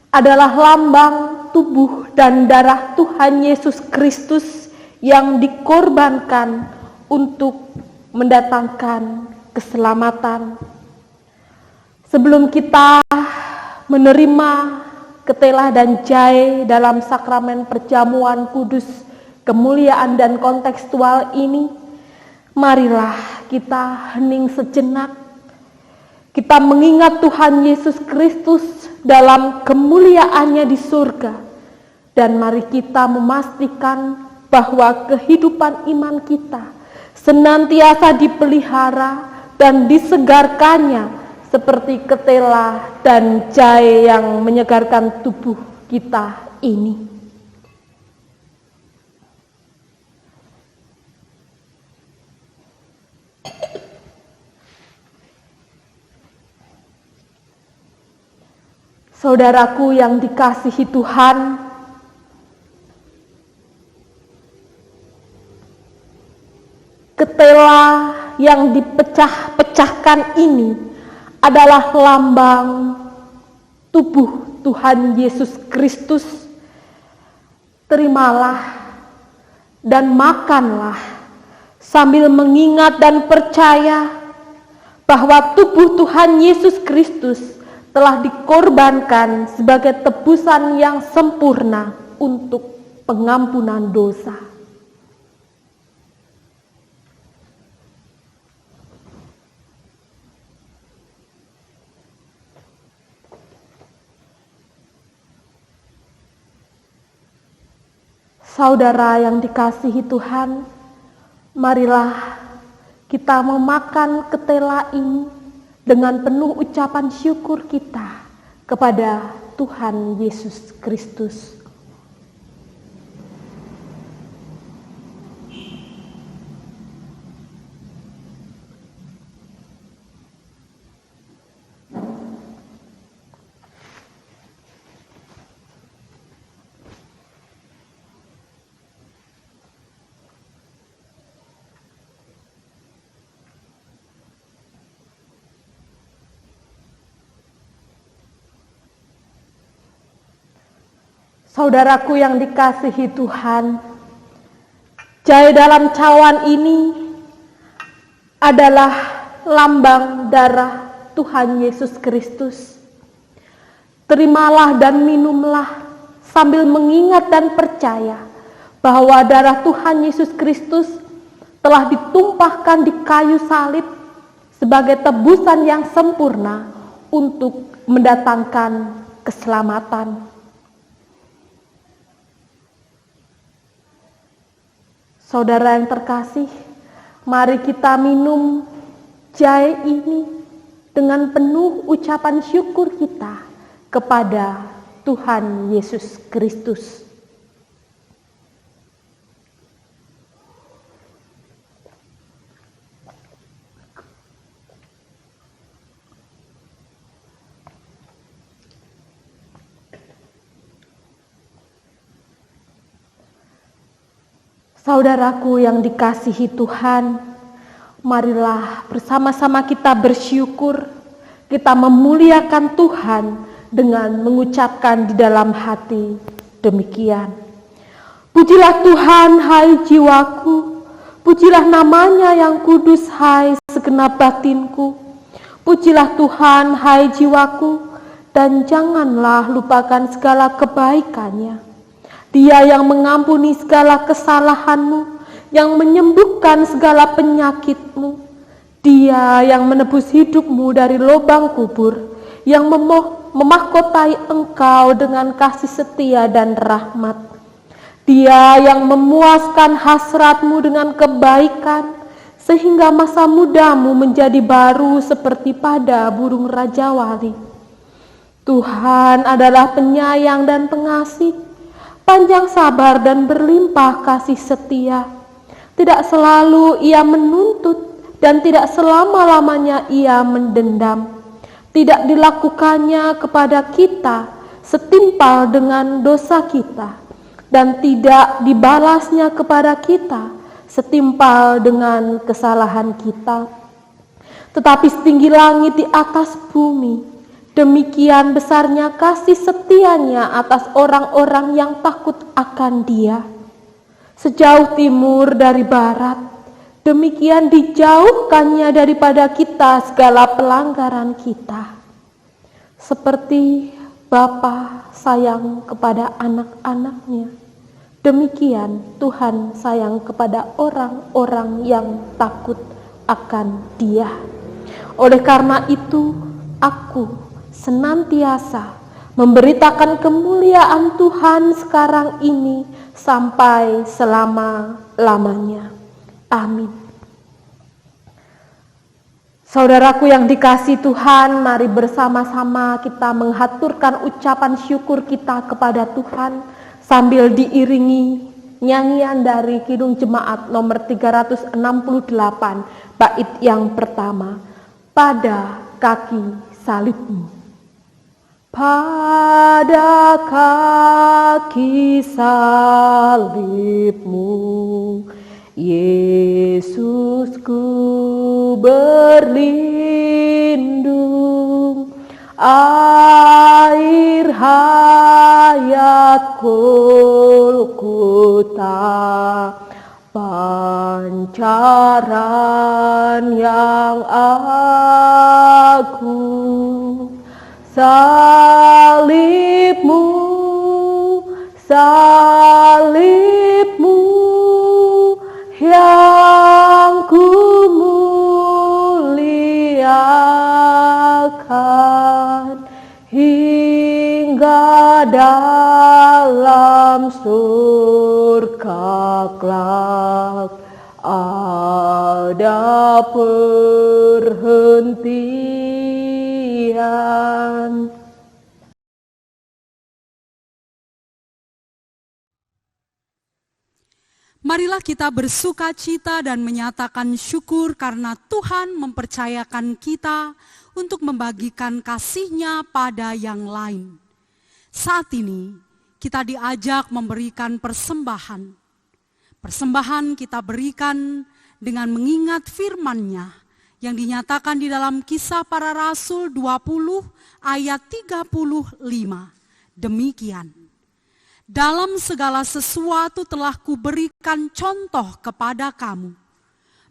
adalah lambang tubuh dan darah Tuhan Yesus Kristus yang dikorbankan untuk mendatangkan keselamatan. Sebelum kita menerima ketela dan jahe dalam sakramen perjamuan kudus, kemuliaan dan kontekstual ini, marilah kita hening sejenak. Kita mengingat Tuhan Yesus Kristus dalam kemuliaannya di surga. Dan mari kita memastikan bahwa kehidupan iman kita senantiasa dipelihara dan disegarkannya seperti ketela dan jahe yang menyegarkan tubuh kita ini. Saudaraku yang dikasihi Tuhan, ketela yang dipecah-pecahkan ini adalah lambang tubuh Tuhan Yesus Kristus. Terimalah dan makanlah sambil mengingat dan percaya bahwa tubuh Tuhan Yesus Kristus telah dikorbankan sebagai tebusan yang sempurna untuk pengampunan dosa. Saudara yang dikasihi Tuhan, marilah kita memakan ketela ini dengan penuh ucapan syukur kita kepada Tuhan Yesus Kristus. Saudaraku yang dikasihi Tuhan, jahe dalam cawan ini adalah lambang darah Tuhan Yesus Kristus. Terimalah dan minumlah sambil mengingat dan percaya bahwa darah Tuhan Yesus Kristus telah ditumpahkan di kayu salib sebagai tebusan yang sempurna untuk mendatangkan keselamatan. Saudara yang terkasih, mari kita minum jahe ini dengan penuh ucapan syukur kita kepada Tuhan Yesus Kristus. Saudaraku yang dikasihi Tuhan, marilah bersama-sama kita bersyukur, kita memuliakan Tuhan dengan mengucapkan di dalam hati demikian. Pujilah Tuhan, hai jiwaku, pujilah namanya yang kudus, hai segenap batinku. Pujilah Tuhan, hai jiwaku, dan janganlah lupakan segala kebaikannya. Dia yang mengampuni segala kesalahanmu, yang menyembuhkan segala penyakitmu. Dia yang menebus hidupmu dari lubang kubur, yang memahkotai engkau dengan kasih setia dan rahmat. Dia yang memuaskan hasratmu dengan kebaikan, sehingga masa mudamu menjadi baru seperti pada burung rajawali. Tuhan adalah penyayang dan pengasih, panjang sabar dan berlimpah kasih setia. Tidak selalu ia menuntut dan tidak selama-lamanya ia mendendam. Tidak dilakukannya kepada kita setimpal dengan dosa kita, dan tidak dibalasnya kepada kita setimpal dengan kesalahan kita. Tetapi setinggi langit di atas bumi, demikian besarnya kasih setianya atas orang-orang yang takut akan Dia. Sejauh timur dari barat, demikian dijauhkannya daripada kita segala pelanggaran kita. Seperti Bapa sayang kepada anak-anaknya, demikian Tuhan sayang kepada orang-orang yang takut akan Dia. Oleh karena itu, aku senantiasa memberitakan kemuliaan Tuhan sekarang ini sampai selama-lamanya. Amin. Saudaraku yang dikasihi Tuhan, mari bersama-sama kita menghaturkan ucapan syukur kita kepada Tuhan sambil diiringi nyanyian dari Kidung Jemaat nomor 368, bait yang pertama, pada kaki salibmu. Pada kaki salibmu, Yesusku berlindung, air hayat Golgota, pancaran yang agung. Salibmu, salibmu yang kumuliakan hingga dalam surga kelak ada perhentian. Marilah kita bersukacita dan menyatakan syukur karena Tuhan mempercayakan kita untuk membagikan kasih-Nya pada yang lain. Saat ini kita diajak memberikan persembahan. Persembahan kita berikan dengan mengingat firman-Nya yang dinyatakan di dalam Kisah Para Rasul 20 ayat 35. Demikian. Dalam segala sesuatu telah kuberikan contoh kepada kamu,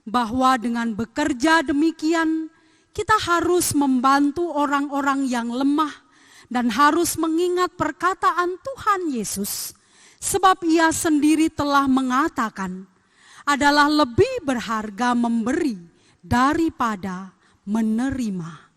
bahwa dengan bekerja demikian kita harus membantu orang-orang yang lemah dan harus mengingat perkataan Tuhan Yesus, sebab Ia sendiri telah mengatakan, adalah lebih berharga memberi daripada menerima.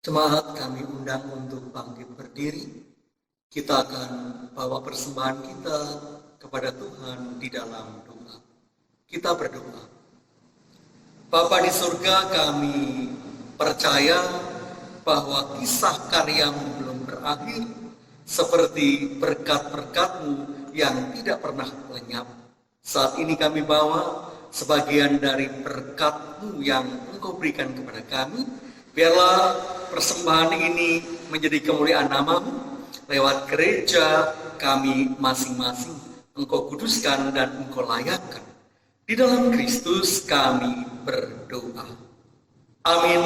Jemaat kami undang untuk bangkit berdiri. Kita akan bawa persembahan kita kepada Tuhan di dalam doa. Kita berdoa. Bapa di surga, kami percaya bahwa kisah karyamu belum berakhir, seperti berkat-berkat-Mu yang tidak pernah lenyap. Saat ini kami bawa sebagian dari berkat-Mu yang Engkau berikan kepada kami. Biarlah persembahan ini menjadi kemuliaan nama-Mu. Lewat gereja kami masing-masing Engkau kuduskan dan Engkau layakkan. Di dalam Kristus kami berdoa. Amin.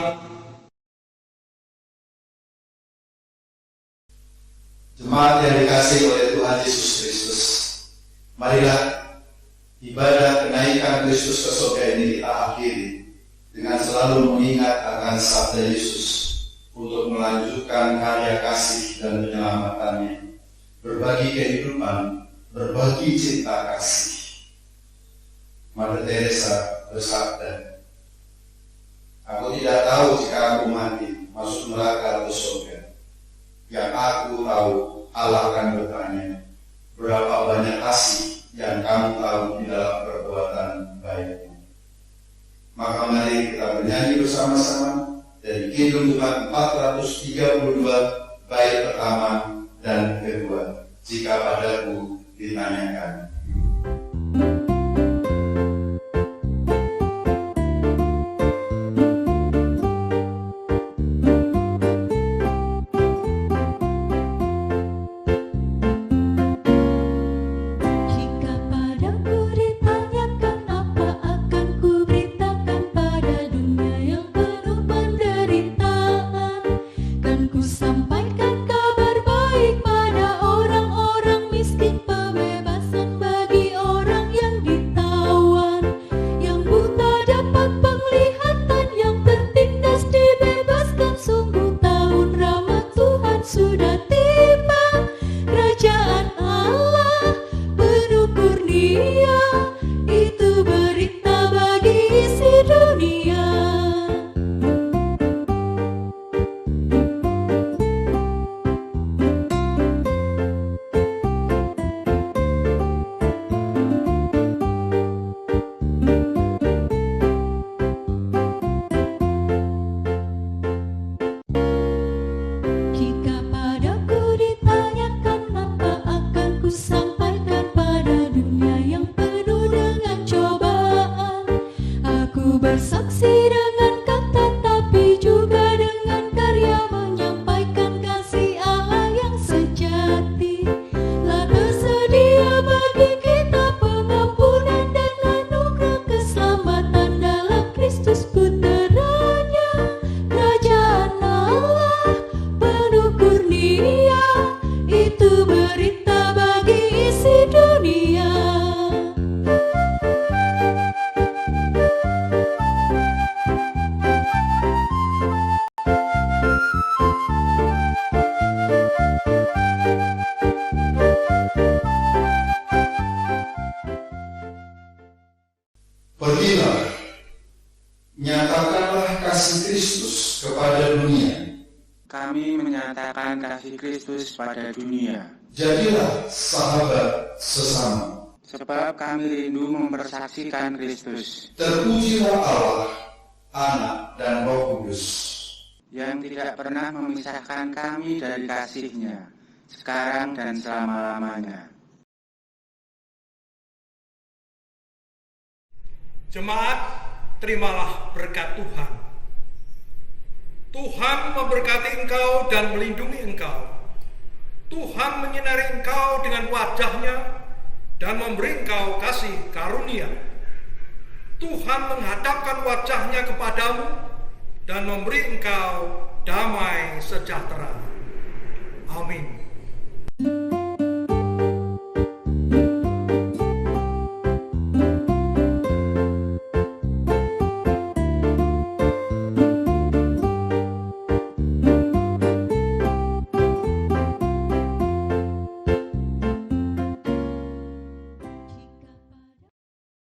Jemaat yang dikasihi oleh Tuhan Yesus Kristus, marilah ibadah kenaikan Kristus ke surga ini kita akhiri dengan selalu mengingat akan sabda Yesus untuk melanjutkan karya kasih dan penyelamatannya, berbagi kehidupan, berbagi cinta kasih. Mother Teresa bersabda, "Aku tidak tahu jika aku mati, masuk neraka atau surga. Yang aku tahu, Allah akan bertanya, berapa banyak kasih yang kamu tahu di dalam perbuatan bersama-sama dari Kidung Tuhan 432 bait pertama dan kedua. Jika padaku ditanyakan. Pergilah, nyatakanlah kasih Kristus kepada dunia. Kami menyatakan kasih Kristus pada dunia. Jadilah sahabat sesama. Sebab kami rindu mempersaksikan Kristus. Terpujilah Allah, Anak dan Roh Kudus, yang tidak pernah memisahkan kami dari kasih-Nya, sekarang dan selama-lamanya. Jemaat, terimalah berkat Tuhan. Tuhan memberkati engkau dan melindungi engkau. Tuhan menyinari engkau dengan wajah-Nya dan memberi engkau kasih karunia. Tuhan menghadapkan wajah-Nya kepadamu dan memberi engkau damai sejahtera. Amin.